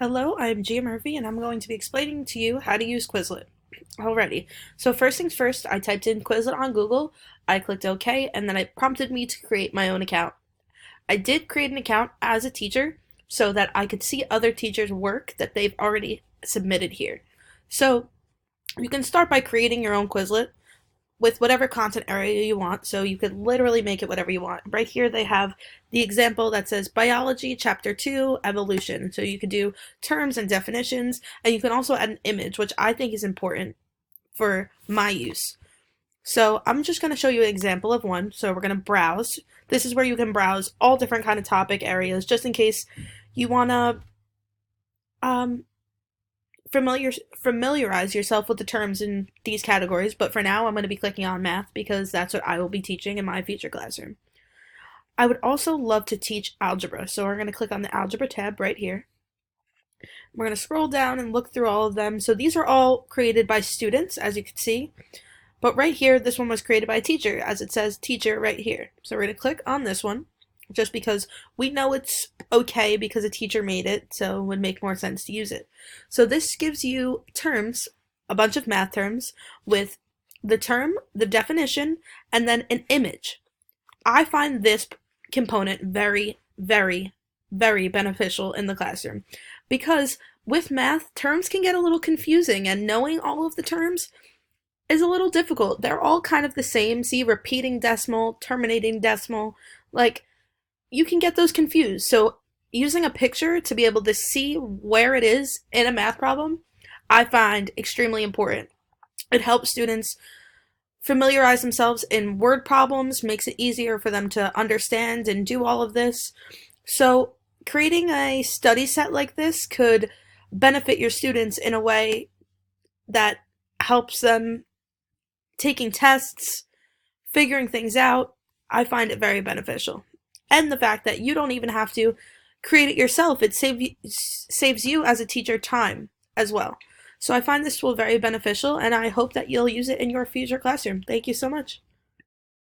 Hello, I'm Gia Murphy, and I'm going to be explaining to you how to use Quizlet. Alrighty, so first things first, I typed in Quizlet on Google, I clicked OK, and then it prompted me to create my own account. I did create an account as a teacher so that I could see other teachers' work that they've already submitted here. So you can start by creating your own Quizlet with whatever content area you want, so you could literally make it whatever you want. Right here they have the example that says Biology Chapter 2 Evolution, so you could do terms and definitions, and you can also add an image, which I think is important for my use. So I'm just going to show you an example of one. So we're going to browse. This is where you can browse all different kind of topic areas, just in case you want to familiarize yourself with the terms in these categories, but for now I'm going to be clicking on math because that's what I will be teaching in my future classroom. I would also love to teach algebra, so we're going to click on the algebra tab right here. We're going to scroll down and look through all of them. So these are all created by students, as you can see, but right here this one was created by a teacher, as it says teacher right here. So we're going to click on this one just because we know it's okay because a teacher made it, so it would make more sense to use it. So this gives you terms, a bunch of math terms, with the term, the definition, and then an image. I find this component very, very, very beneficial in the classroom because with math, terms can get a little confusing, and knowing all of the terms is a little difficult. They're all kind of the same. See, repeating decimal, terminating decimal, like, you can get those confused. So using a picture to be able to see where it is in a math problem, I find extremely important. It helps students familiarize themselves in word problems, makes it easier for them to understand and do all of this. So creating a study set like this could benefit your students in a way that helps them taking tests, figuring things out. I find it very beneficial. And the fact that you don't even have to create it yourself. It saves you as a teacher time as well. So I find this tool very beneficial, and I hope that you'll use it in your future classroom. Thank you so much.